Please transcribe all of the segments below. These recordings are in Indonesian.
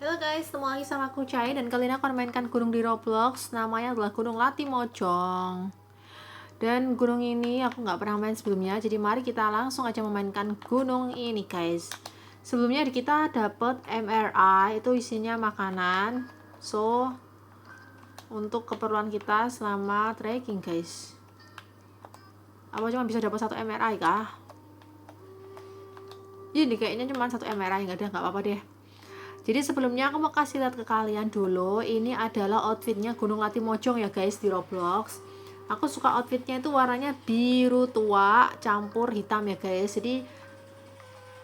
Halo guys, ketemu lagi sama aku Cai dan kali ini aku akan mainkan gunung di Roblox. Namanya adalah Gunung Latimojong. Dan gunung ini aku nggak pernah main sebelumnya, jadi mari kita langsung aja memainkan gunung ini guys. Sebelumnya kita dapat MRI, itu isinya makanan. So, untuk keperluan kita selama trekking guys. Apa cuma bisa dapat 1 MRI kah? Ini kayaknya cuma 1 MRI, nggak apa-apa deh. Jadi sebelumnya aku mau kasih lihat ke kalian dulu. Ini adalah outfitnya Gunung Latimojong ya guys di Roblox. Aku suka outfitnya itu warnanya biru tua campur hitam ya guys. Jadi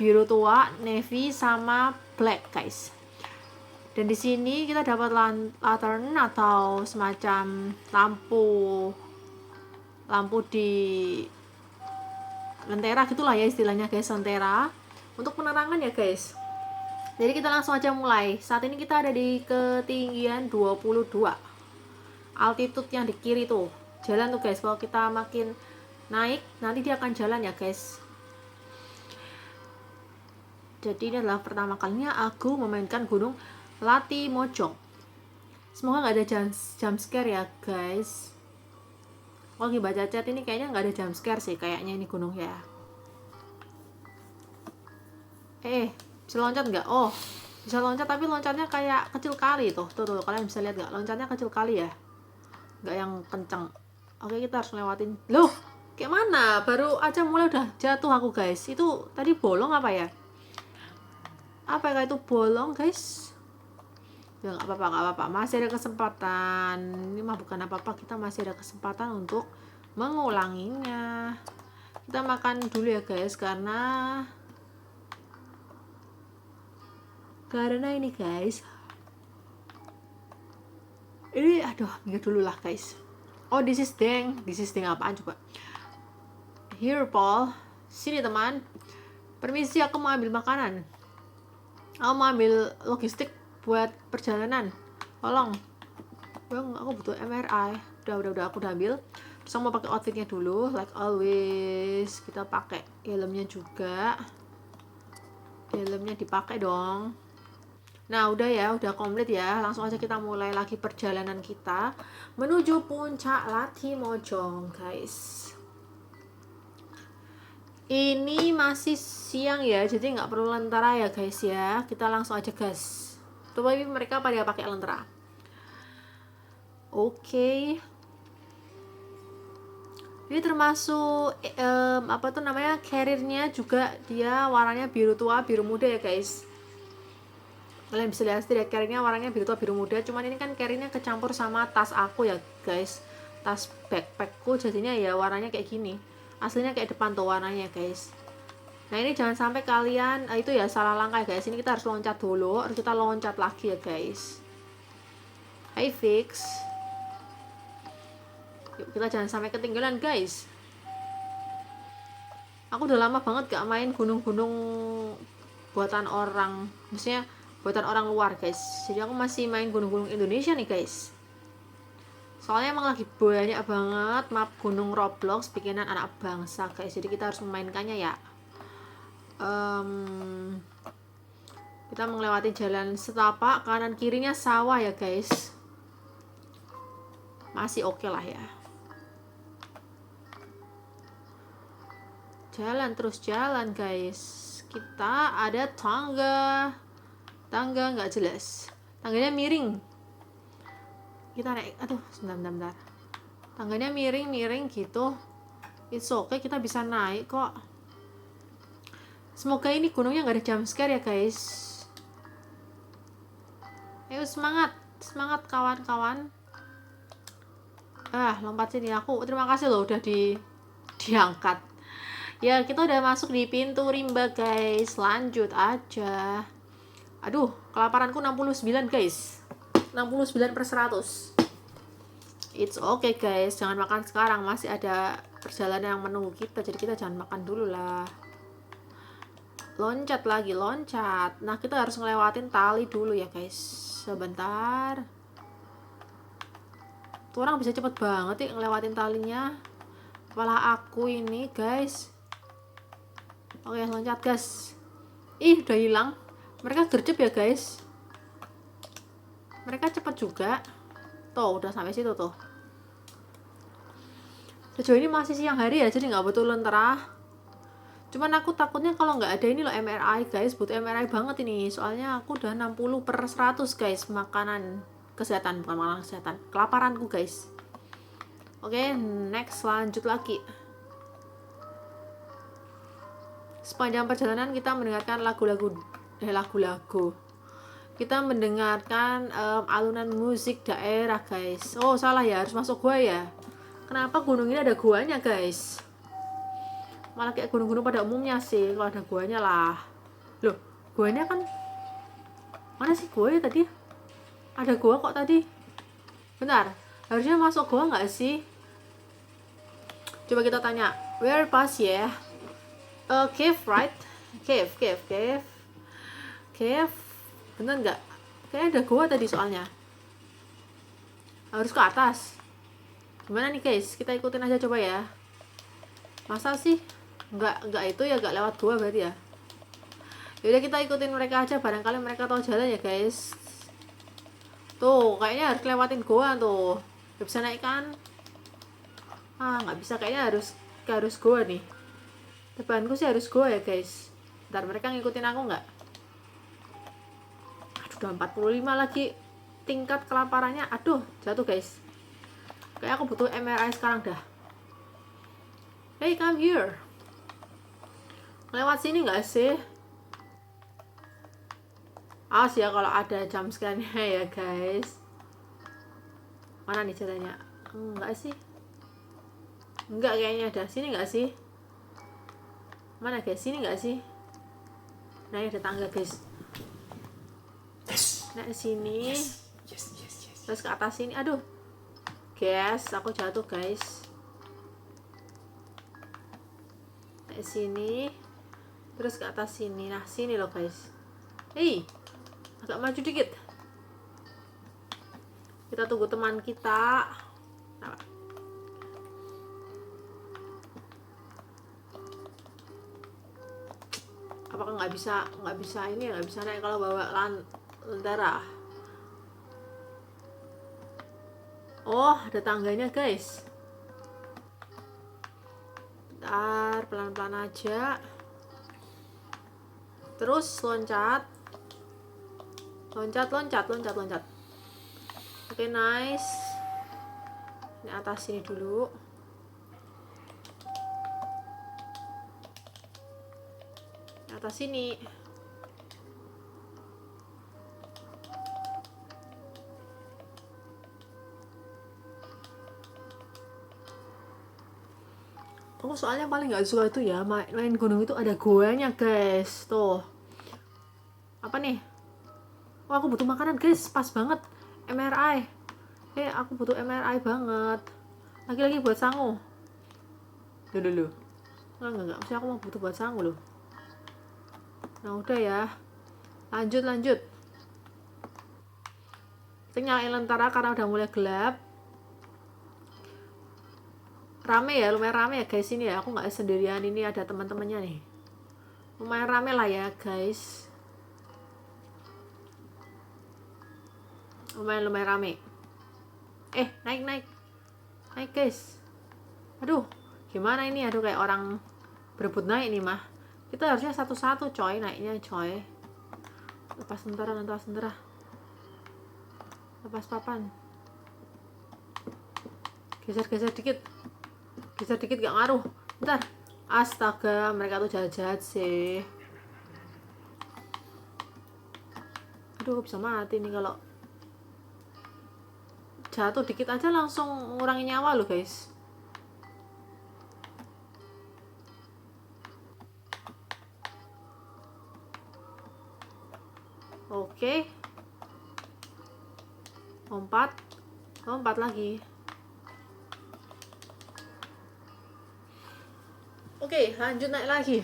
biru tua, navy sama black guys. Dan di sini kita dapat lantern atau semacam lampu di lentera gitulah ya istilahnya guys, lentera untuk penerangan ya guys. Jadi kita langsung aja mulai. Saat ini kita ada di ketinggian 22. Altitude yang di kiri tuh. Jalan tuh guys. Kalau kita makin naik, nanti dia akan jalan ya guys. Jadi ini adalah pertama kalinya aku memainkan Gunung Latimojong. Semoga nggak ada jump scare ya guys. Kalau lagi baca chat ini kayaknya nggak ada jump scare sih. Kayaknya ini gunung ya. Bisa loncat nggak? Oh, bisa loncat tapi loncatnya kayak kecil kali tuh. Tuh, kalian bisa lihat nggak? Loncatnya kecil kali ya. Nggak yang kencang. Oke, kita harus lewatin. Loh, kayak mana? Baru aja mulai udah jatuh aku guys. Itu tadi bolong apa ya? Apa ya itu bolong guys? Ya nggak apa-apa. Masih ada kesempatan. Ini mah bukan apa-apa. Kita masih ada kesempatan untuk mengulanginya. Kita makan dulu ya guys karena ini guys, ini aduh minggir dulu lah guys. Oh, this is deng apaan coba? Here Paul, sini teman, permisi aku mau ambil makanan, aku mau ambil logistik buat perjalanan, tolong bang, aku butuh MRI. Udah aku udah ambil. Terus aku mau pakai outfitnya dulu like always. Kita pakai helmnya juga, helmnya dipakai dong. Nah udah ya, udah komplit ya. Langsung aja kita mulai lagi perjalanan kita menuju puncak Latimojong guys. Ini masih siang ya, jadi nggak perlu lentera ya guys ya. Kita langsung aja gas. Tapi mereka pada pakai lentera. Oke. Ini termasuk apa tuh namanya, carrier-nya juga dia warnanya biru tua, biru muda ya guys. Kalian bisa lihat sendiri carrier-nya warnanya biru tua biru muda, cuman ini kan carrier-nya kecampur sama tas aku ya guys, tas backpackku, jadinya ya warnanya kayak gini. Aslinya kayak depan tuh warnanya guys. Nah ini jangan sampai kalian itu ya salah langkah ya guys. Ini kita harus loncat dulu, harus kita loncat lagi ya guys. Hai fix. Yuk kita jangan sampai ketinggalan guys. Aku udah lama banget gak main gunung-gunung buatan orang, maksudnya buatan orang luar guys. Jadi aku masih main gunung-gunung Indonesia nih guys. Soalnya emang lagi banyak banget map gunung Roblox bikinan anak bangsa guys. Jadi kita harus memainkannya ya. Kita melewati jalan setapak, kanan kirinya sawah ya guys. Masih oke lah ya. Jalan terus jalan guys. Kita ada tangga nggak jelas, tangganya miring. Kita naik, aduh sebentar, tangganya miring gitu. It's okay, kita bisa naik kok. Semoga ini gunungnya nggak ada jump scare ya guys. Ayo semangat kawan-kawan. Lompat sini aku. Terima kasih loh udah diangkat. Ya kita udah masuk di pintu rimba guys. Lanjut aja. Aduh, kelaparanku 69 guys. 69/100. It's okay guys, jangan makan sekarang, masih ada perjalanan yang menunggu kita, jadi kita jangan makan dulu lah. Loncat lagi, loncat. Nah kita harus ngelewatin tali dulu ya guys. Sebentar. Tuh orang bisa cepet banget nih ngelewatin talinya. Kepala aku ini guys. Oke loncat guys. Udah hilang. Mereka gercep ya guys. Mereka cepet juga. Tuh, udah sampai situ tuh. Sejauh ini masih siang hari ya, jadi nggak butuh lentera. Cuman aku takutnya kalau nggak ada ini loh MRI guys, butuh MRI banget ini. Soalnya aku udah 60/100 guys makanan kesehatan, bukan makanan kesehatan, kelaparanku guys. Oke, next lanjut lagi. Sepanjang perjalanan kita mendengarkan lagu-lagu. Kita mendengarkan alunan musik daerah guys. Oh salah ya, harus masuk gua ya. Kenapa gunung ini ada guanya guys? Malah kayak gunung-gunung pada umumnya sih, kalau ada guanya lah. Loh, guanya kan mana sih gua ya tadi? Ada gua kok tadi. Bentar, harusnya masuk gua nggak sih? Coba kita tanya. Where pas ya? Cave right? Cave. Bener nggak? Kayaknya ada gua tadi soalnya. Harus ke atas. Gimana nih guys? Kita ikutin aja coba ya. Masa sih? Nggak itu ya, nggak lewat gua berarti ya. Yaudah kita ikutin mereka aja, barangkali mereka tahu jalan ya guys. Tuh kayaknya harus lewatin gua tuh. Gak bisa naik kan? Nggak bisa, kayaknya harus gua nih. Depanku sih harus gua ya guys. Ntar mereka ngikutin aku nggak? Aduh, udah 45 lagi tingkat kelaparannya. Aduh, jatuh guys. Kayak aku butuh MRI sekarang dah. Hey, come here. Lewat sini nggak sih? Awas ya kalau ada jam scare-nya ya guys. Mana nih jalannya? Enggak sih. Enggak, kayaknya ada. Sini nggak sih? Mana guys? Sini nggak sih? Nah, ini ada tangga guys. Nah, sini. Yes. Terus ke atas sini. Aduh. Guys, aku jatuh guys. Nah, sini. Terus ke atas sini. Nah, sini loh guys. Hei, agak maju dikit. Kita tunggu teman kita. Nah, apakah nggak bisa ini, nggak bisa naik kalau bawa lentera? Oh, ada tangganya guys. Bentar, pelan-pelan aja. Terus loncat. Oke, nice. Ini atas sini dulu. Atas sini. Oh, soalnya paling nggak suka itu ya, main gunung itu ada goanya guys. Tuh. Apa nih? Oh, aku butuh makanan guys, pas banget. MRI. Aku butuh MRI banget. Lagi-lagi buat sangu. Dulu. Enggak. Maksudnya aku mau butuh buat sangu loh. Nah, udah ya. Lanjut. Kita nyalain lentera karena udah mulai gelap. Lumayan rame ya guys ini ya. Aku nggak sendirian, ini ada teman-temannya nih. Lumayan rame lah ya guys. Lumayan rame. Naik guys. Aduh, gimana ini? Aduh, kayak orang berebut naik nih mah. Kita harusnya satu-satu coy naiknya coy. Lepas sementara. Lepas papan. Geser dikit gak ngaruh. Bentar. Astaga, mereka tuh jahat-jahat sih. Aduh, bisa mati nih kalau jatuh dikit aja langsung ngurangi nyawa loh guys. Oke. Lompat lagi. Oke, lanjut naik lagi.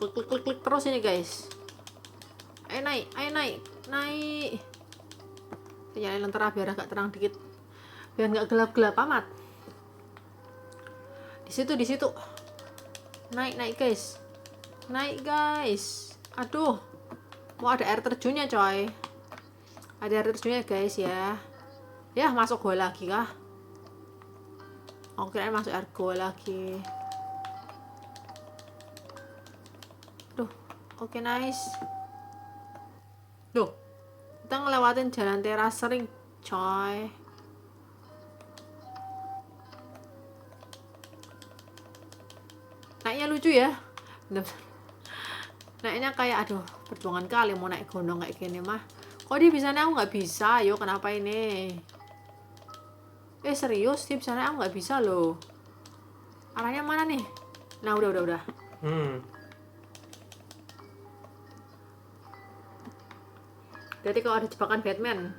Klik terus ini guys. Ayo naik. Nyalain lentera biar agak terang dikit, biar nggak gelap amat. Di situ. Naik guys. Naik guys. Aduh. Mau ada air terjunnya coy. Ada air terjunnya guys ya. Ya masuk gua lagi kah? Oke, masuk air gua lagi. Duh. Oke, nice. Duh. Kita ngelewatin jalan teras sering coy. Naiknya lucu ya. Bener. Naiknya kayak aduh perjuangan kali mau naik gunung kayak gini mah. Kok dia bisa naik, aku nggak bisa. Yo kenapa ini? Serius dia bisa naik, aku nggak bisa loh. Arahnya mana nih? Nah udah. Jadi kalau ada jebakan Batman.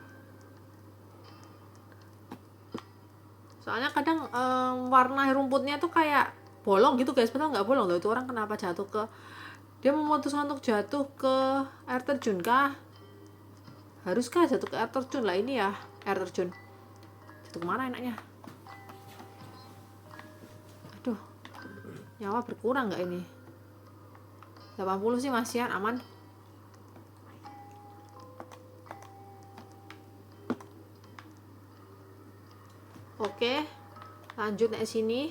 Soalnya kadang warna rumputnya tuh kayak bolong gitu guys. Padahal nggak bolong loh. Itu orang kenapa jatuh ke... Dia memutuskan untuk jatuh ke air terjun kah? Haruskah jatuh ke air terjun lah ini ya. Air terjun. Jatuh kemana enaknya? Aduh. Nyawa berkurang nggak ini? 80 sih masihan aman. Oke, lanjut naik sini.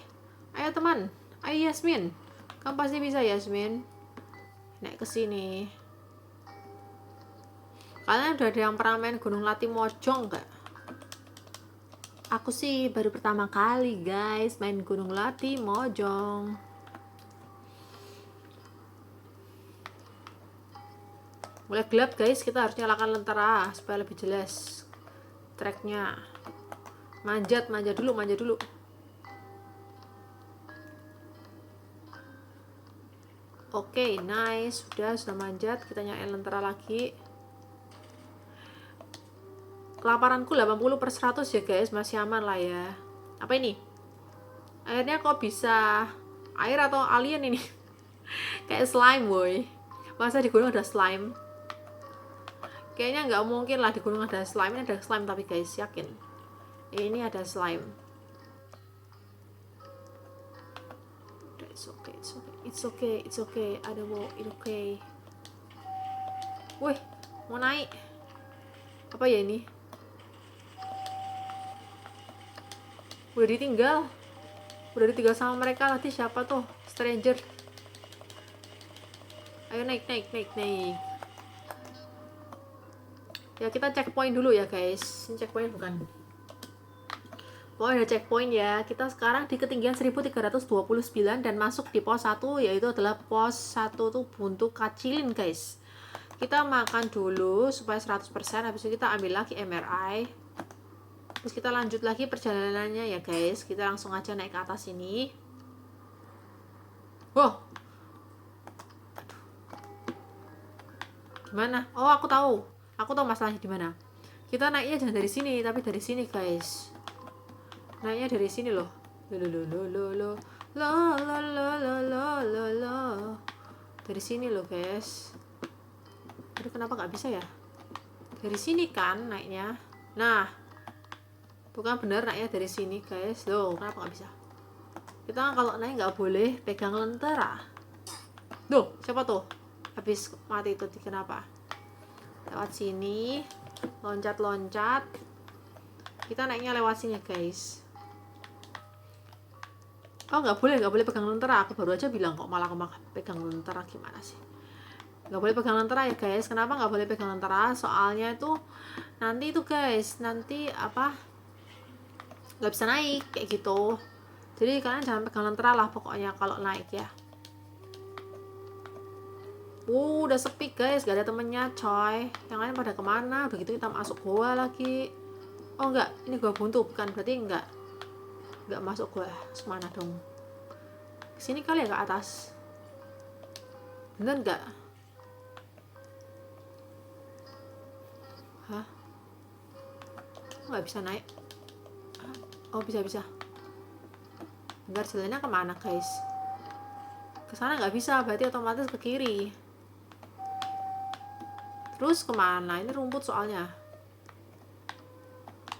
Ayo teman, ayo Yasmin. Kamu pasti bisa Yasmin. Naik ke sini. Kalian udah ada yang pernah main Gunung Latimojong nggak? Aku sih baru pertama kali guys main Gunung Latimojong. Mulai gelap guys, kita harus nyalakan lentera supaya lebih jelas treknya. Manjat dulu. Oke, nice. Sudah manjat. Kita nyalain lentera lagi. Kelaparanku 80/100 ya guys. Masih aman lah ya. Apa ini? Airnya kok bisa air atau alien ini? Kayak slime boy. Masa di gunung ada slime? Kayaknya nggak mungkin lah di gunung ada slime. Ini ada slime tapi guys, yakin. Ini ada slime. It's okay. Ada mau, it's okay. Wih, mau naik. Apa ya ini? Udah ditinggal sama mereka. Nanti siapa tuh? Stranger. Ayo naik. Ya kita checkpoint dulu ya guys. Ini checkpoint bukan? Ada checkpoint ya. Kita sekarang di ketinggian 1329 dan masuk di pos 1, yaitu adalah pos 1 tuh Buntu Kacilin guys. Kita makan dulu supaya 100%. Habis itu kita ambil lagi MRI. Terus kita lanjut lagi perjalanannya ya guys. Kita langsung aja naik ke atas ini. Wow. Aduh. Gimana? Oh, aku tahu masalahnya di mana. Kita naiknya jangan dari sini, tapi dari sini guys. Naiknya dari sini loh. Dari sini loh guys. Aduh, kenapa nggak bisa ya? Dari sini kan naiknya. Nah, bukan bener naiknya dari sini guys. Loh, kenapa nggak bisa? Kita kalau naik nggak boleh pegang lentera. Duh, siapa tuh? Habis mati itu kenapa? Lewat sini, loncat. Kita naiknya lewat sini guys. Oh, nggak boleh pegang lentera. Aku baru aja bilang kok malah pegang lentera, gimana sih? Nggak boleh pegang lentera ya guys. Kenapa nggak boleh pegang lentera? Soalnya itu nanti guys, apa? Nggak bisa naik kayak gitu. Jadi kalian jangan pegang lentera lah pokoknya kalau naik ya. Udah sepi guys, gak ada temennya coy. Yang lain pada kemana? Begitu kita masuk gua lagi. Oh enggak, ini gua buntu bukan, berarti enggak masuk gua. Semana dong? Kesini kali ya, ke atas. Bener enggak? Hah? Nggak bisa naik. Oh bisa. Bentar, jalannya kemana guys? Kesana nggak bisa, berarti otomatis ke kiri. Terus kemana? Ini rumput soalnya.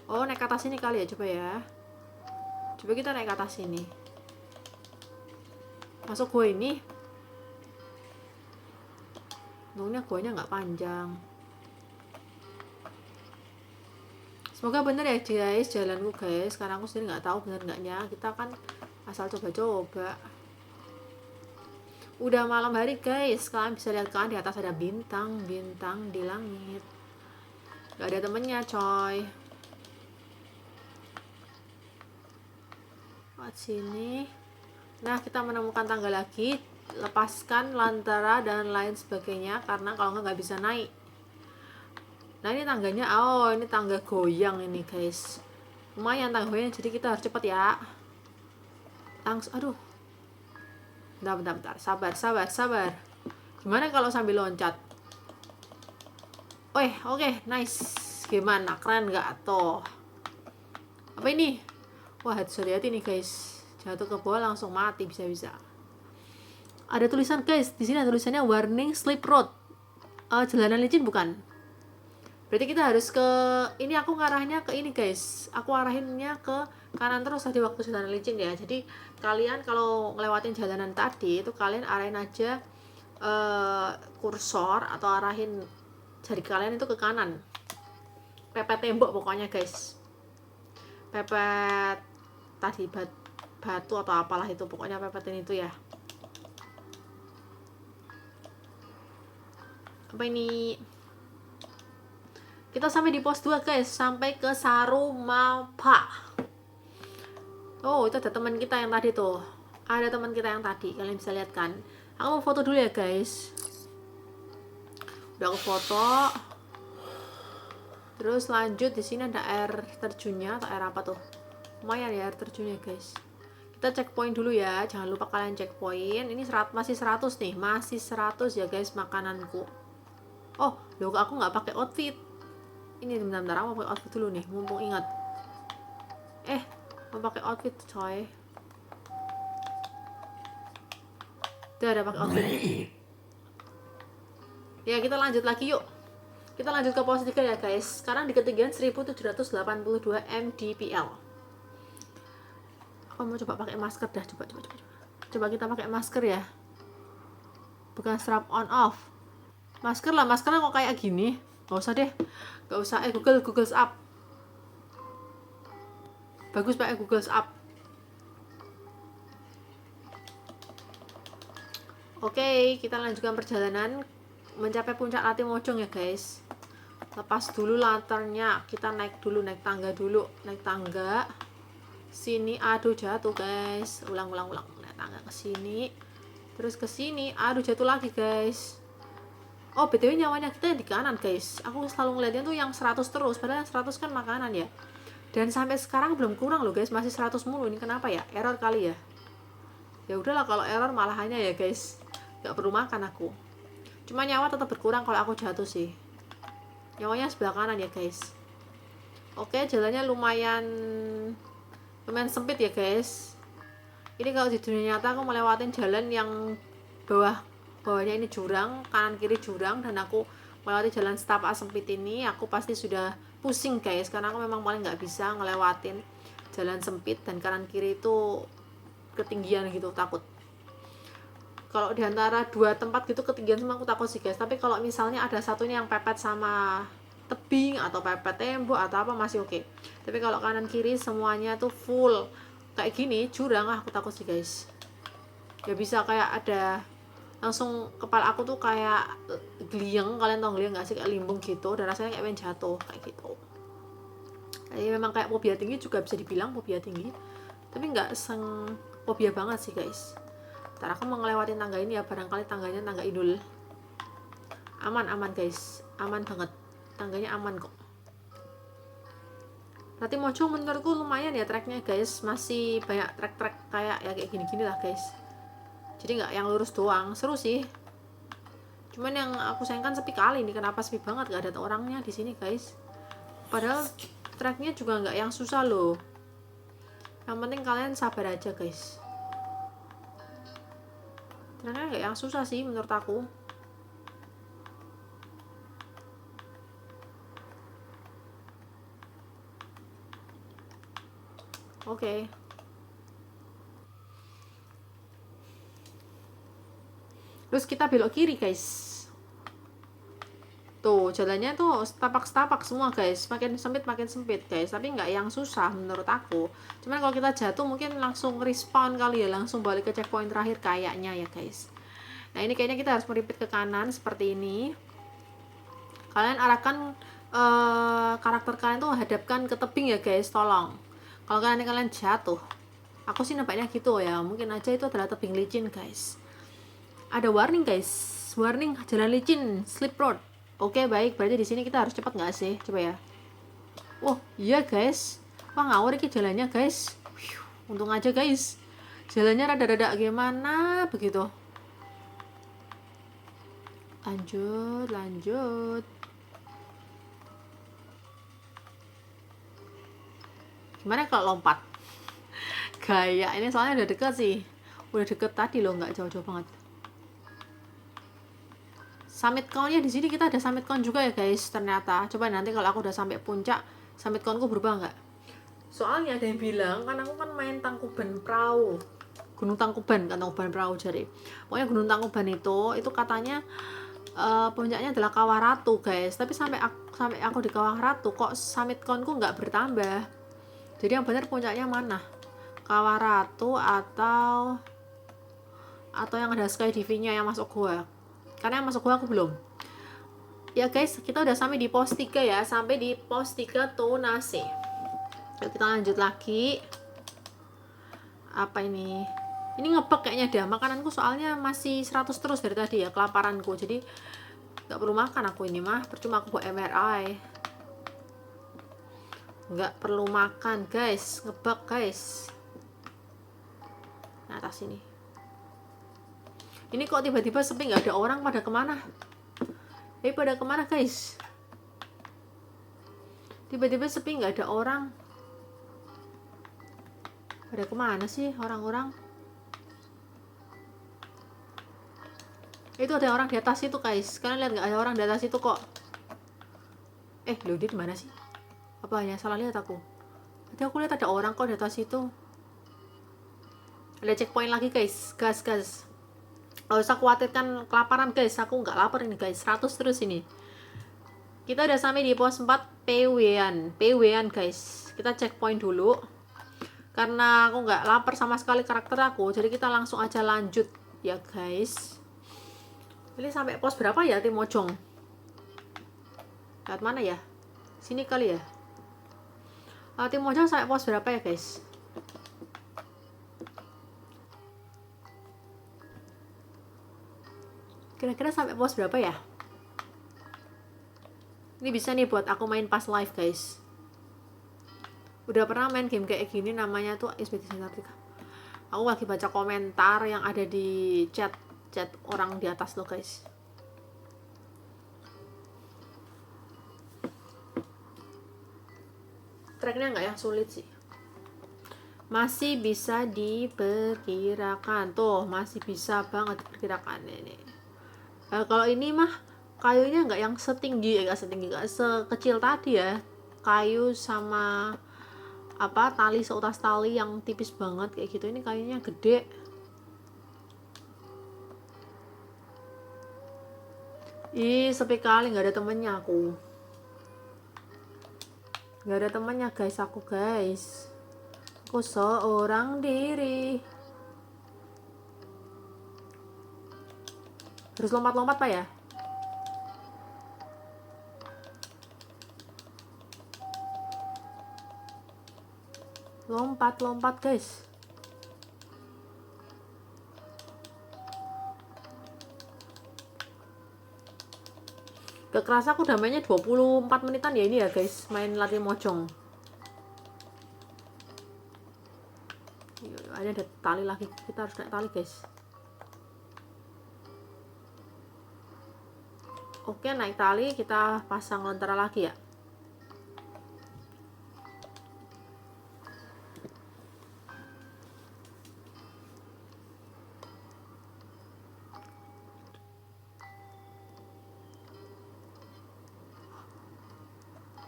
Oh, naik ke atas ini kali ya, coba ya. Coba kita naik ke atas ini. Masuk gua ini. Untungnya guanya nggak panjang. Semoga bener ya guys jalanku guys, karena aku sendiri nggak tahu bener nggaknya. Kita kan asal coba-coba. Udah malam hari guys, kalian bisa lihat kan di atas ada bintang-bintang di langit. Gak ada temennya coy. Lewat sini. Nah, kita menemukan tangga lagi. Lepaskan lantara dan lain sebagainya, karena kalau nggak bisa naik. Nah, ini tangganya. Oh, ini tangga goyang ini guys. Lumayan tangga goyang, jadi kita harus cepet ya. Aduh. Bentar. Sabar. Gimana kalau sambil loncat? Oke, nice. Gimana? Keren nggak toh? Apa ini? Wah, hati-hati nih guys. Jatuh ke bawah langsung mati bisa-bisa. Ada tulisan guys, di sini ada tulisannya warning slip road. Jalanan licin bukan? Berarti kita harus ke ini, aku ngarahnya ke ini guys. Aku arahinnya ke kanan terus tadi waktu jalanan licin ya. Jadi kalian kalau ngelewatin jalanan tadi itu kalian arahin aja kursor atau arahin jari kalian itu ke kanan. Pepet tembok pokoknya guys. Pepet tadi batu atau apalah itu, pokoknya pepetin itu ya. Apa ini? Kita sampai di pos 2 guys, sampai ke Sarumapa. Oh, itu ada teman kita yang tadi tuh. Ada teman kita yang tadi, kalian bisa lihat kan. Aku mau foto dulu ya guys. Udah aku foto. Terus lanjut, di sini ada air terjunnya atau air apa tuh? Lumayan ya air terjunnya guys. Kita checkpoint dulu ya, jangan lupa kalian checkpoint. Ini masih 100 nih, masih 100 ya guys makananku. Oh, loh aku nggak pakai outfit. Ini bentar-bentar aku mau pakai outfit dulu nih, mumpung ingat. Mau pakai outfit coy. Udah ada pakai outfit. Ya, kita lanjut lagi yuk. Kita lanjut ke pos 3 ya guys. Sekarang di ketinggian 1782 mdpl. Aku mau coba pakai masker dah, coba kita pakai masker ya. Bukan strap on off. Masker lah, maskernya kok kayak gini. Gak usah deh, gak usah. Google's up. Bagus pakai Google's up. Oke, kita lanjutkan perjalanan mencapai puncak Latimojong ya guys. Lepas dulu lanternnya, kita naik tangga dulu. Naik tangga. Sini, aduh jatuh guys. Ulang. Naik tangga ke sini. Terus ke sini, aduh jatuh lagi guys. Oh, BTW nyawanya kita di kanan guys. Aku selalu ngeliatnya tuh yang 100 terus, padahal yang 100 kan makanan ya. Dan sampai sekarang belum kurang loh guys, masih 100 mulu. Ini kenapa ya? Error kali ya. Ya udahlah kalau error malahannya ya guys. Gak perlu makan aku. Cuma nyawa tetap berkurang kalau aku jatuh sih. Nyawanya sebelah kanan ya guys. Oke, jalannya lumayan sempit ya guys. Ini kalau di dunia nyata aku melewatin jalan yang bawahnya ini jurang, kanan kiri jurang, dan aku melewati jalan setapak sempit ini, aku pasti sudah pusing guys, karena aku memang paling nggak bisa ngelewatin jalan sempit dan kanan kiri itu ketinggian gitu, takut. Kalau diantara dua tempat gitu ketinggian semua aku takut sih guys. Tapi kalau misalnya ada satunya yang pepet sama tebing atau pepet tembok atau apa masih oke. Tapi kalau kanan kiri semuanya tuh full kayak gini jurang, aku takut sih guys. Ya bisa kayak ada langsung kepala aku tuh kayak geliang, kalian tau geliang gak sih, kayak limbung gitu, dan rasanya kayak pengen jatuh kayak gitu. Jadi memang kayak fobia tinggi juga bisa dibilang fobia tinggi, tapi nggak fobia banget sih guys. Ntar aku mau ngelewatin tangga ini ya, barangkali tangganya tangga idul. Aman guys, aman banget, tangganya aman kok. Latimojong menurutku lumayan ya treknya guys, masih banyak trek kayak gini-gini lah guys. Jadi nggak yang lurus doang, seru sih. Cuman yang aku sayangkan sepi kali ini, kenapa sepi banget, gak ada orangnya di sini guys. Padahal treknya juga nggak yang susah loh. Yang penting kalian sabar aja guys. Treknya nggak yang susah sih menurut aku. Oke. Terus kita belok kiri guys. Tuh, jalannya tuh setapak-setapak semua guys, makin sempit guys, tapi nggak yang susah menurut aku. Cuman kalau kita jatuh mungkin langsung respawn kali ya, langsung balik ke checkpoint terakhir kayaknya ya guys. Nah ini kayaknya kita harus meripit ke kanan seperti ini. Kalian arahkan karakter kalian tuh hadapkan ke tebing ya guys, tolong. Kalau kalian jatuh, aku sih nampaknya gitu ya, mungkin aja itu adalah tebing licin guys. Ada warning guys, warning jalan licin, slip road. Oke baik, berarti di sini kita harus cepat nggak sih? Coba ya. Oh iya guys, wah ngawur ini jalannya guys. Untung aja guys, jalannya rada-rada gimana begitu. Lanjut. Gimana kalau lompat? Gaya ini soalnya udah deket sih, udah deket tadi loh, nggak jauh-jauh banget. Summit count-nya di sini kita ada summit count juga ya guys ternyata. Coba nanti kalau aku udah sampai puncak, summit count-ku berubah nggak? Soalnya ada yang bilang, kan aku kan main Tangkuban Perahu, Gunung Tangkuban, kan Tangkuban Perahu jadi. Pokoknya Gunung Tangkuban itu katanya puncaknya adalah Kawah Ratu guys. Tapi sampai aku di Kawah Ratu kok summit count-ku nggak bertambah. Jadi yang benar puncaknya mana? Kawah Ratu atau yang ada skydiving-nya yang masuk gua? Karena yang masuk gua aku belum. Ya guys, kita udah sampai di pos 3 ya, sampai di pos 3 Tonase. Yuk kita lanjut lagi. Apa ini? Ini ngebug kayaknya dah, makananku soalnya masih 100 terus dari tadi ya, kelaparanku. Jadi nggak perlu makan aku ini mah, percuma aku buat MRI. Nggak perlu makan guys, ngebug guys. Nah atas ini. Ini kok tiba-tiba sepi, nggak ada orang, pada kemana? Pada kemana guys? Tiba-tiba sepi, nggak ada orang. Pada kemana sih orang-orang? Itu ada orang di atas itu guys. Kalian lihat nggak ada orang di atas itu kok? Loh dia di mana sih? Apa hanya salah lihat aku? Tadi aku lihat ada orang kok di atas itu. Ada checkpoint lagi guys. Gas. Gak usah khawatirkan kelaparan guys, aku nggak lapar ini guys, 100 terus ini. Kita udah sampai di pos 4 PW-an guys. Kita checkpoint dulu karena aku nggak lapar sama sekali karakter aku, jadi kita langsung aja lanjut ya guys. Ini sampai pos berapa ya Timojong? Lihat mana ya? Sini kali ya. Timojong sampai pos berapa ya guys? Kira-kira sampai pos berapa ya? Ini bisa nih buat aku main pas live guys. Udah pernah main game kayak gini, namanya tuh Ekspedisi Antartika. Aku lagi baca komentar yang ada di chat orang di atas loh guys. Tracknya nggak yang sulit sih. Masih bisa diperkirakan. Tuh masih bisa banget diperkirakan ini. Kalau ini mah kayunya nggak yang setinggi, nggak sekecil tadi ya. Kayu sama tali seutas tali yang tipis banget kayak gitu. Ini kayunya gede. Sepi kali, nggak ada temennya aku. Nggak ada temennya guys, aku guys. Aku seorang diri. Terus lompat-lompat pak ya? Lompat guys. Gak kerasa aku udah mainnya 24 menitan ya ini ya guys, main latih mojong. Ada tali lagi, kita harus naik tali guys. Oke, naik tali, kita pasang lentera lagi ya.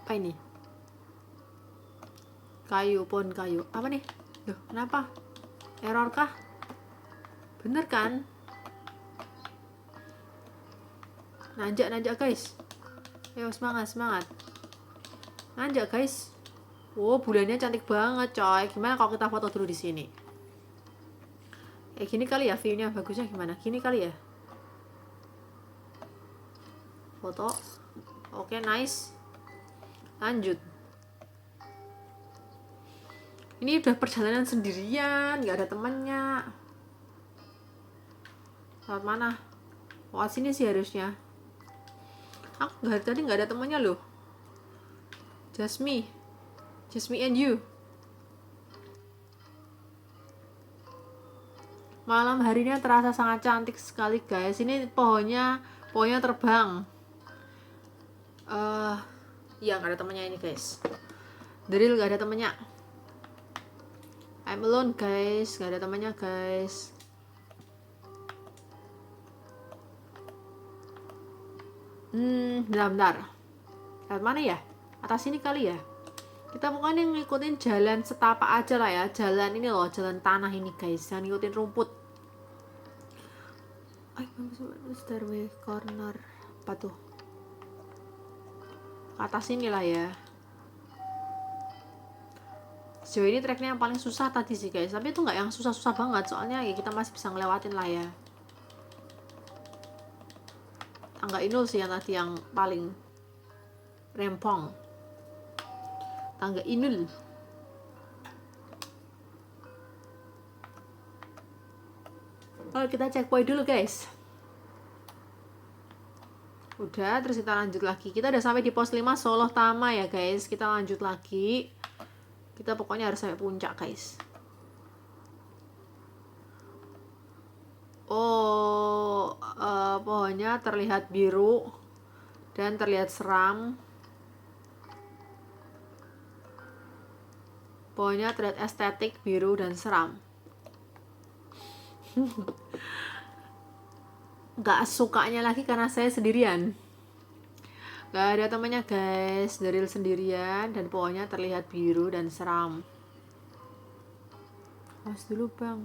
Apa ini? Pohon kayu. Apa nih? Loh, kenapa? Error kah? Bener kan? Nanjak guys. Ayo semangat, semangat. Nanjak guys. Oh, bulannya cantik banget coy. Gimana kalau kita foto dulu di sini? Gini kali ya view-nya, bagusnya gimana? Gini kali ya. Foto. Oke, nice. Lanjut. Ini udah perjalanan sendirian, nggak ada temannya. Lewat mana? Lewat sini sih harusnya. Aku tadi nggak ada temannya loh. Just me and you. Malam harinya terasa sangat cantik sekali guys. Ini pohonnya terbang. Ya nggak ada temannya ini guys. Daryl nggak ada temannya. I'm alone guys, nggak ada temannya guys. Bentar. Lewat mana ya? Atas sini kali ya. Kita pokoknya ngikutin jalan setapak aja lah ya. Jalan ini loh, jalan tanah ini guys. Jangan ngikutin rumput. Stairway corner. Apa tuh? Ke atas sini lah ya. Sejauh ini treknya yang paling susah tadi sih guys. Tapi itu nggak yang susah-susah banget. Soalnya ya kita masih bisa ngelewatin lah ya. Tangga Inul sih yang tadi yang paling rempong. Tangga Inul. Kalau kita checkpoint dulu guys. Udah, terus kita lanjut lagi. Kita udah sampai di pos 5 Soloh Tama ya guys. Kita lanjut lagi. Kita pokoknya harus sampai puncak guys. Oh, pohonnya terlihat biru dan terlihat seram. Pohonnya terlihat estetik, biru dan seram. Gak sukanya lagi karena saya sendirian. Gak ada temannya guys. Daryl sendirian dan pohonnya terlihat biru dan seram. Awas dulu bang.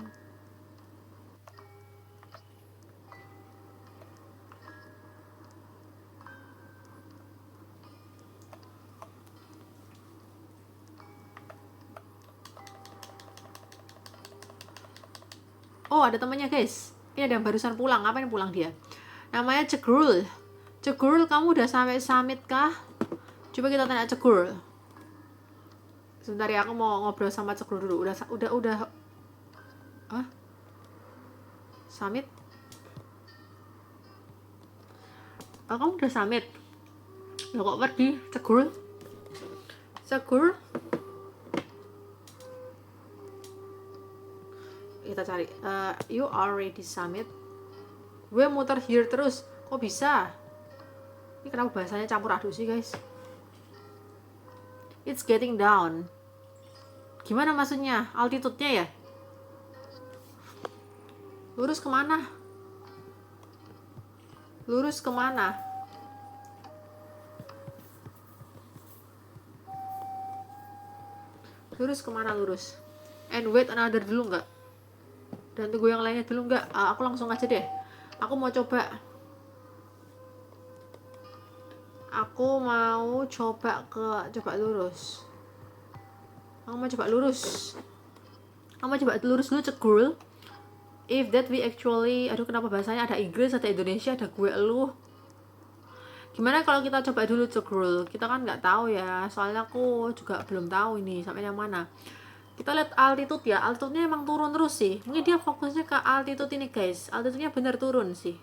Oh, ada temannya guys. Ini ada yang barusan pulang. Apa yang pulang dia? Namanya Cegrul. Cegrul, kamu udah sampai summit kah? Coba kita tanya Cegrul. Sebentar ya, aku mau ngobrol sama Cegrul dulu. Udah. Hah? Summit? Oh, kamu udah summit? Loh kok pergi? Cegrul? Cegrul? Kita cari. You already summit? Gue muter here terus. Kok bisa? Ini kenapa bahasanya campur aduk sih guys? It's getting down. Gimana maksudnya? Altitude-nya ya? Lurus kemana? Lurus kemana? Lurus kemana lurus? And wait another dulu nggak? Dan tunggu yang lainnya dulu nggak? Aku langsung aja deh. Aku mau coba lurus. Aku mau coba lurus dulu Cegrul. If that we actually, aduh kenapa bahasanya ada Inggris, ada Indonesia, ada gue elu. Gimana kalau kita coba dulu Cegrul? Kita kan nggak tahu ya, soalnya aku juga belum tahu ini sampai yang mana. Kita lihat altitude ya, altitude-nya emang turun terus sih. Mungkin dia fokusnya ke altitude ini guys. Altitude-nya bener turun sih.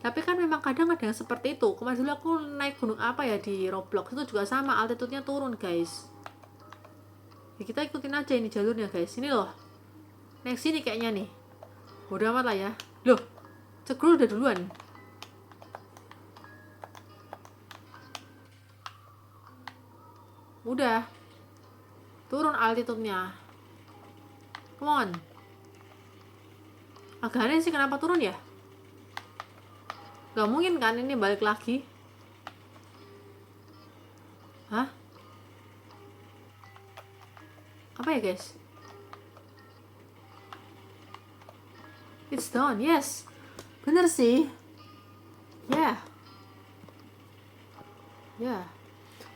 Tapi kan memang kadang ada yang seperti itu. Kemarin dulu aku naik gunung apa ya di Roblox, itu juga sama, altitude-nya turun guys. Ya, kita ikutin aja ini jalurnya guys. Ini loh, naik sini kayaknya nih. Udah amat lah ya. Loh, Cegrul udah duluan. Udah turun altitude-nya. Come on. Agak aneh sih kenapa turun ya. Gak mungkin kan ini balik lagi. Hah? Apa ya guys? It's done, yes. Bener sih. Ya yeah. Ya,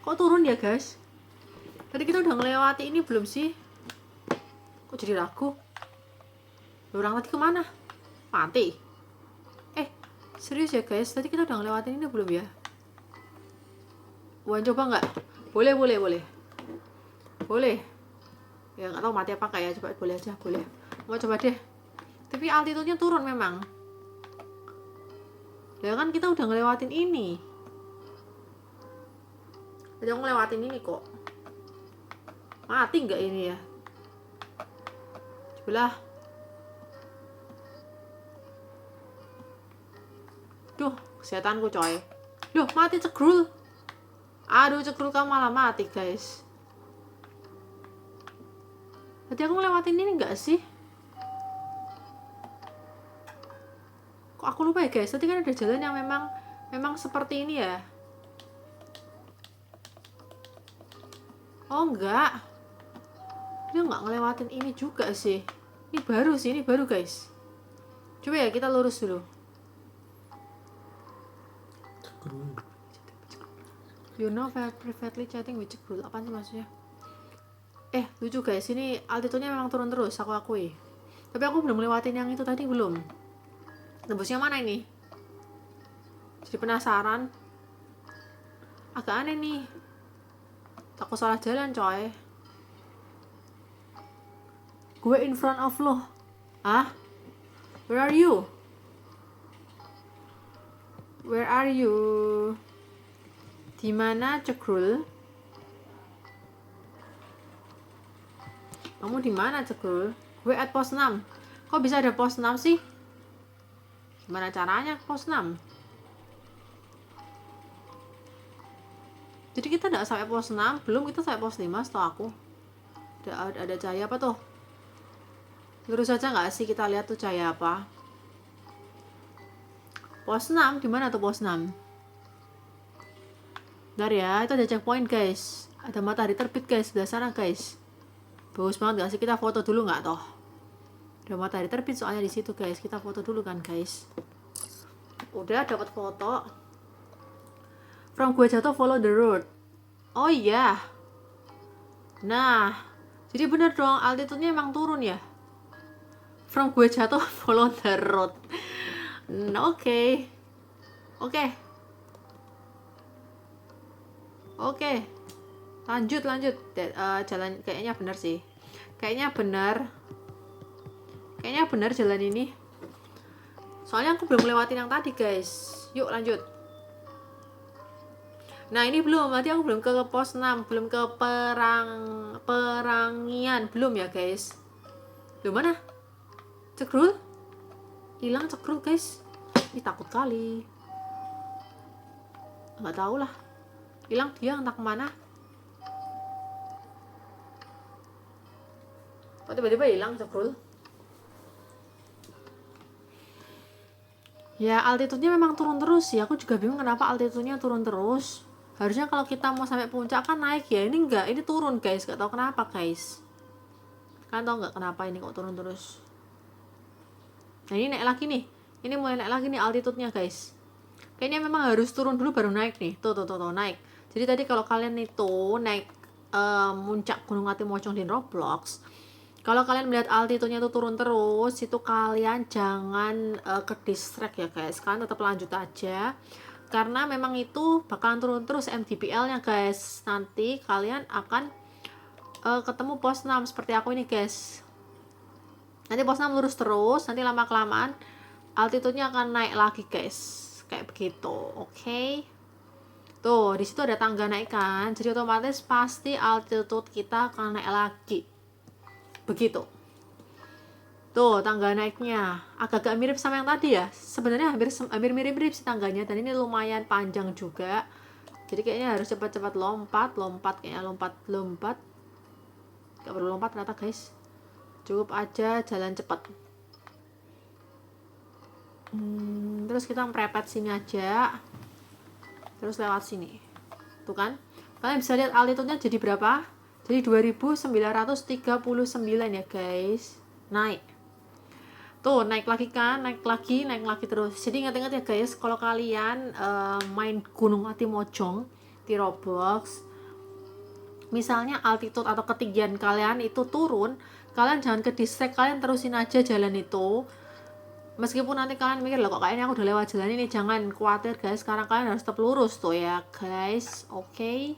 kok turun ya guys? Tadi kita udah ngelewati ini belum sih? Kok jadi ragu? Orang tadi kemana? Mati. Serius ya guys, tadi kita udah ngelewatin ini belum ya? Wah, coba nggak? Boleh. Boleh. Ya nggak tahu mati apa kayak, coba boleh aja, boleh. Mau coba deh. Tapi altitude-nya turun memang. Ya kan kita udah ngelewatin ini. Tadi aku ngelewatin ini kok. Mati nggak ini ya? Cobalah. Duh, kesehatanku coy. Duh, mati cekrul. Aduh, cekrul kamu malah mati guys. Tadi aku ngelewatin ini nggak sih? Kok aku lupa ya guys, tadi kan ada jalan yang memang seperti ini ya. Oh enggak, dia nggak ngelewatin ini juga sih. Ini baru sih, ini baru guys. Coba ya kita lurus dulu. You know privately chatting with Cekrul. Apaan sih maksudnya? Lucu guys, ini altitude-nya memang turun terus, aku akui. Tapi aku belum lewatin yang itu tadi, belum. Tembusnya mana ini? Jadi penasaran. Agak aneh nih. Takut salah jalan coy. Gue in front of lo. Ah? Where are you? Where are you? Dimana Cekrul? Kamu di mana Cekrul? Gue at pos 6. Kok bisa ada pos 6 sih? Gimana caranya pos 6? Jadi kita udah sampai pos 6, belum kita sampai pos 5 setahu aku. Ada cahaya apa tuh? Lurus aja nggak sih, kita lihat tuh cahaya apa? Pos 6, di mana tuh pos 6? Bentar ya, itu ada checkpoint guys. Ada matahari terbit guys, sebelah sana guys. Bagus banget gak sih, kita foto dulu nggak toh? Ada matahari terbit soalnya di situ guys, kita foto dulu kan guys. Udah dapat foto. From gue jatuh follow the road. Oh iya. Nah, jadi bener dong, altitude-nya emang turun ya. From gue jatuh follow the road. Oke. Lanjut. Jalan kayaknya bener sih. Kayaknya bener jalan ini. Soalnya aku belum lewatin yang tadi guys. Yuk lanjut. Nah ini belum, nanti aku belum ke pos 6, belum ke perangian, belum ya guys. Loh mana? Cekrul? Hilang Cekrul guys. Ini takut kali. Nggak tahu lah. Hilang dia, entah kemana. Kok tiba-tiba hilang Cekrul? Ya altitude-nya memang turun terus sih. Aku juga bingung kenapa altitude-nya turun terus. Harusnya kalau kita mau sampai puncak kan naik ya. Ini enggak, ini turun guys. Gak tahu kenapa guys. Kalian tahu nggak kenapa ini kok turun terus? Nah ini naik lagi nih. Ini mulai naik lagi nih altitude-nya guys. Kayaknya memang harus turun dulu baru naik nih. Tuh naik. Jadi tadi kalau kalian itu naik puncak Gunung Atimojong di Roblox, kalau kalian melihat altitude-nya itu turun terus, itu kalian jangan ke distract ya guys. Kalian tetap lanjut aja. Karena memang itu bakalan turun terus MDPL-nya guys. Nanti kalian akan ketemu pos 6 seperti aku ini guys. Nanti pos 6 lurus terus, nanti lama-kelamaan altitude-nya akan naik lagi guys. Kayak begitu, oke? Tuh, di situ ada tangga naik kan. Jadi otomatis pasti altitude kita akan naik lagi. Begitu. Tuh tangga naiknya agak-agak mirip sama yang tadi ya. Sebenarnya hampir mirip-mirip sih tangganya. Dan ini lumayan panjang juga. Jadi kayaknya harus cepat-cepat lompat. Kayaknya lompat. Gak perlu lompat ternyata guys. Cukup aja jalan cepat. Terus kita merepet sini aja. Terus lewat sini. Tuh kan. Kalian bisa lihat altitude-nya jadi berapa? Jadi 2939 ya guys. Naik. Tuh naik lagi kan, naik lagi terus. Jadi ingat-ingat ya guys, kalau kalian main Gunung Atimojong, di Roblox, misalnya altitude atau ketinggian kalian itu turun, kalian jangan ke distract, kalian terusin aja jalan itu. Meskipun nanti kalian mikir loh kok kayaknya aku udah lewat jalan ini, jangan khawatir guys, sekarang kalian harus tetap lurus tuh ya guys. Oke,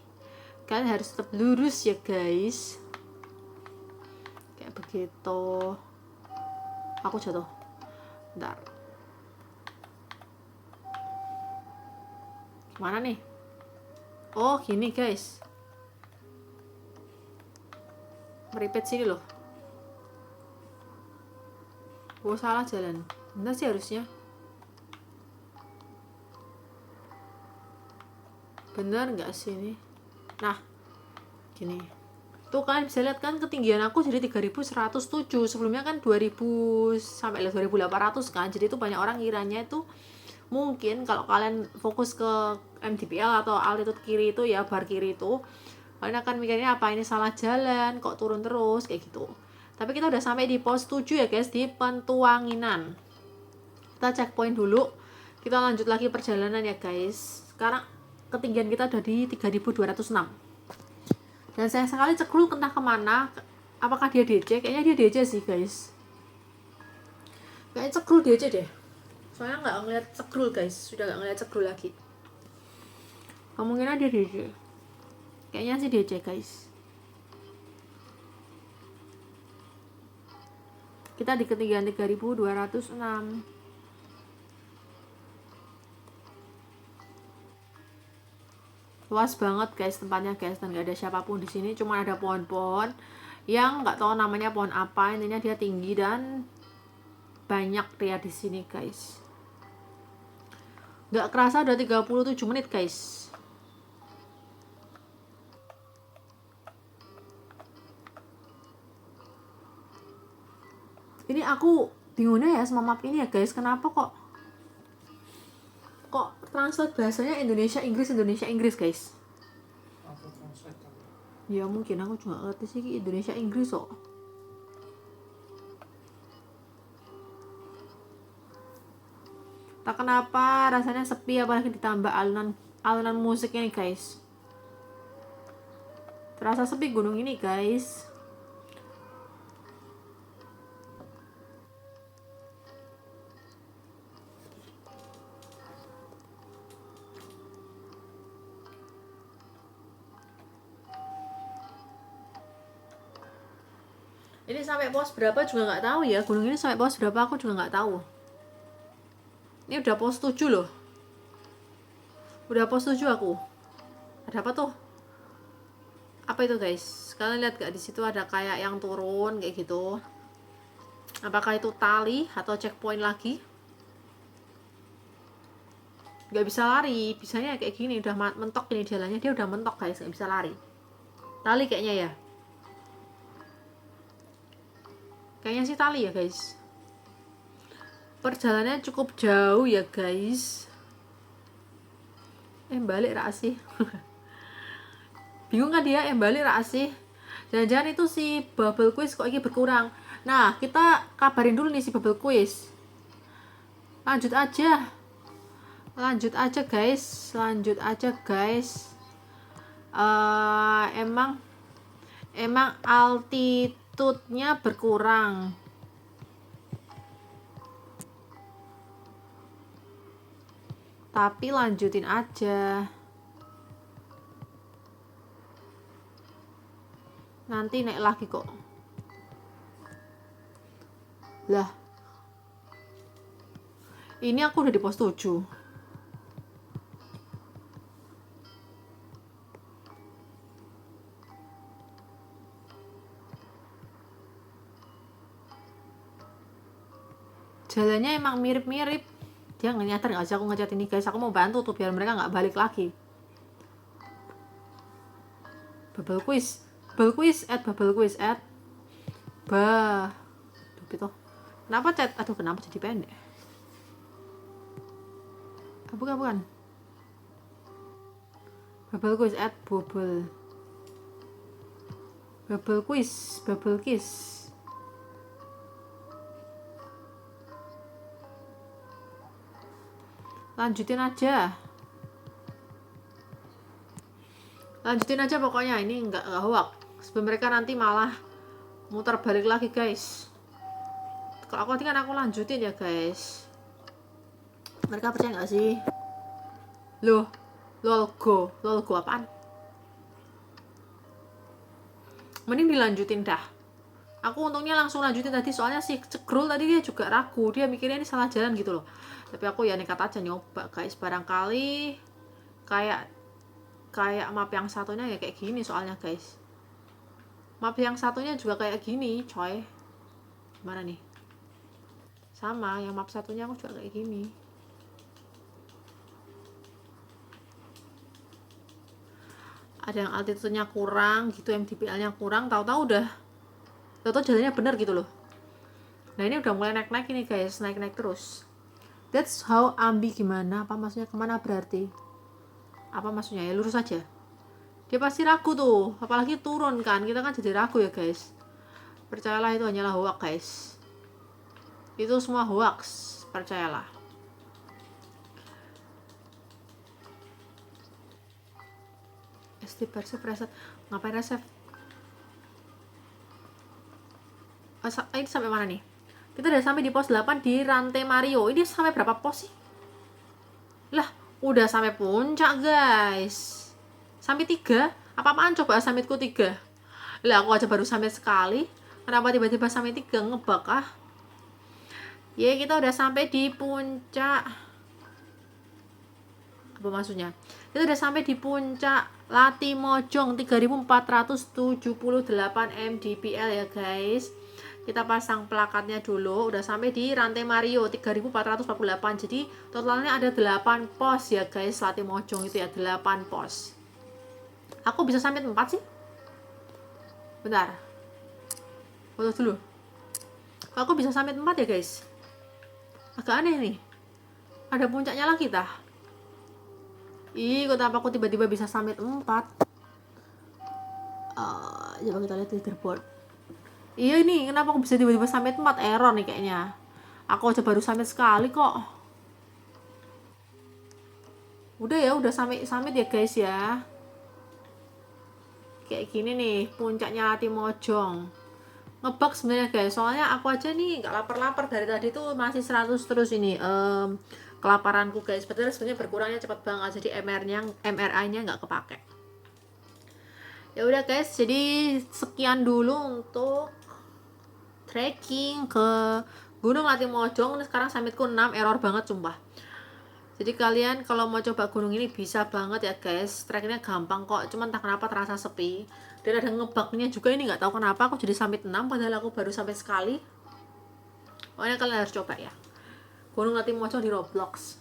kalian harus tetap lurus ya guys, kayak begitu. Aku jatuh, bentar, mana nih? Oh gini guys, meripet sini loh. Oh salah jalan, bener sih harusnya. Bener nggak sih ini? Nah gini tuh, kalian bisa lihat kan ketinggian aku jadi 3107, sebelumnya kan 2000 sampai 2800 kan. Jadi itu banyak orang kiranya itu mungkin kalau kalian fokus ke MDPL atau altitude kiri itu ya, bar kiri itu, kalian akan mikirnya apa ini salah jalan kok turun terus kayak gitu. Tapi kita udah sampai di pos 7 ya guys, di Pentuanginan. Kita checkpoint dulu, kita lanjut lagi perjalanan ya guys. Sekarang ketinggian kita udah di 3206. Dan sayang sekali Cekrul entah kemana. Apakah dia DJ? Kayaknya dia DJ sih guys. Kayaknya Cekrul DJ deh. Soalnya nggak ngeliat Cekrul guys. Sudah nggak ngeliat Cekrul lagi. Kemungkinan dia DJ. Kayaknya sih DJ guys. Kita di ketinggian 3206. Luas banget guys tempatnya guys, dan gak ada siapapun di sini, cuma ada pohon-pohon yang nggak tahu namanya pohon apa, intinya dia tinggi dan banyak dia di sini guys. Nggak kerasa udah 37 menit guys. Ini aku bingungnya ya sama map ini ya guys, kenapa kok translate bahasanya Indonesia Inggris guys. Ya mungkin aku juga ngerti sih Indonesia Inggris kok. Tak kenapa rasanya sepi, apalagi ditambah alunan musiknya nih guys. Terasa sepi gunung ini guys. Ini sampai pos berapa juga nggak tahu ya, gunung ini sampai pos berapa aku juga nggak tahu. Ini udah pos 7 loh. Udah pos 7 aku. Ada apa tuh? Apa itu guys? Kalian lihat gak di situ ada kayak yang turun kayak gitu? Apakah itu tali atau checkpoint lagi? Gak bisa lari, bisanya kayak gini, udah mentok ini jalannya, dia udah mentok guys, gak bisa lari. Tali kayaknya ya. Kayaknya sih tali ya guys. Perjalanannya cukup jauh ya guys. Balik rak sih. Bingung kan dia, balik rak sih. Jangan-jangan itu si bubble quiz kok ini berkurang. Nah, kita kabarin dulu nih si bubble quiz. Lanjut aja guys. Emang altitude-nya berkurang. Tapi lanjutin aja. Nanti naik lagi kok. Lah. Ini aku udah di pos 7. Jalannya emang mirip-mirip. Dia nggak nyadar nggak sih aku ngecat ini guys. Aku mau bantu tuh biar mereka nggak balik lagi. Bubble quiz at bah. Gitu. Kenapa chat? Aduh, kenapa jadi pendek? Bukan. Bubble quiz at bubble quiz. Lanjutin aja. Lanjutin aja pokoknya, ini nggak hoax. Sebelum mereka nanti malah muter balik lagi guys. Kalau aku kan aku lanjutin ya guys. Mereka percaya nggak sih? Lolgo apaan? Mending dilanjutin dah. Aku untungnya langsung lanjutin tadi, soalnya si Cegrul tadi dia juga ragu, dia mikirnya ini salah jalan gitu loh. Tapi aku ya nekat aja nyoba guys, barangkali kayak map yang satunya ya kayak gini soalnya guys. Map yang satunya juga kayak gini coy. Gimana nih? Sama, yang map satunya aku juga kayak gini. Ada yang altitude-nya kurang gitu, MDPL-nya kurang, tahu-tahu jalannya bener gitu loh. Nah ini udah mulai naik-naik ini guys, naik-naik terus. That's how ambi gimana? Apa maksudnya kemana berarti? Apa maksudnya ya lurus aja? Dia pasti ragu tuh, apalagi turun kan, kita kan jadi ragu ya guys. Percayalah itu hanyalah hoax guys. Itu semua hoax, percayalah. SD Persib reset, ngapain reset? Ini sampai mana nih? Kita udah sampai di pos 8 di rantai Mario. Ini sampai berapa pos sih? Lah, udah sampai puncak guys. Sampai 3? Apa-apaan coba summitku 3? Lah, aku aja baru sampai sekali. Kenapa tiba-tiba sampai 3? Ngebug ah. Ya, kita udah sampai di puncak. Apa maksudnya? Kita udah sampai di puncak Latimojong 3478 mdpl ya guys. Kita pasang plakatnya dulu. Udah sampai di rantai Mario 3448. Jadi totalnya ada 8 pos ya guys. Latimojong itu ya 8 pos. Aku bisa sampai 4 sih. Bentar. Foto dulu. Aku bisa sampai 4 ya guys. Agak aneh nih. Ada puncaknya lagi tah. Kenapa aku tiba-tiba bisa sampai 4? Coba kita lihat leaderboard. Ini kenapa aku bisa tiba-tiba sampai 4? Error nih kayaknya. Aku aja baru sampai sekali kok. Udah sampai ya guys ya. Kayak gini nih puncaknya Latimojong. Ngebug sebenarnya guys, soalnya aku aja nih nggak lapar-lapar dari tadi tuh masih 100 terus ini kelaparanku guys. Padahal sebenarnya berkurangnya cepat banget, jadi MRI-nya nggak kepake. Ya udah guys, jadi sekian dulu untuk trekking ke Gunung Latimojong. Sekarang summitku 6, error banget sumpah. Jadi kalian kalau mau coba gunung ini bisa banget ya guys, treknya gampang kok, cuman tak kenapa terasa sepi. Dan ada ngebugnya juga ini, nggak tahu kenapa aku jadi summit 6 padahal aku baru sampai sekali. Pokoknya kalian harus coba ya, Gunung Latimojong di Roblox.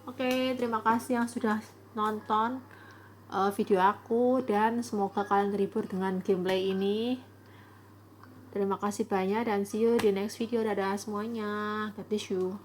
Oke, terima kasih yang sudah nonton video aku, dan semoga kalian terhibur dengan gameplay ini. Terima kasih banyak dan see you di next video. Dadah semuanya, God bless you.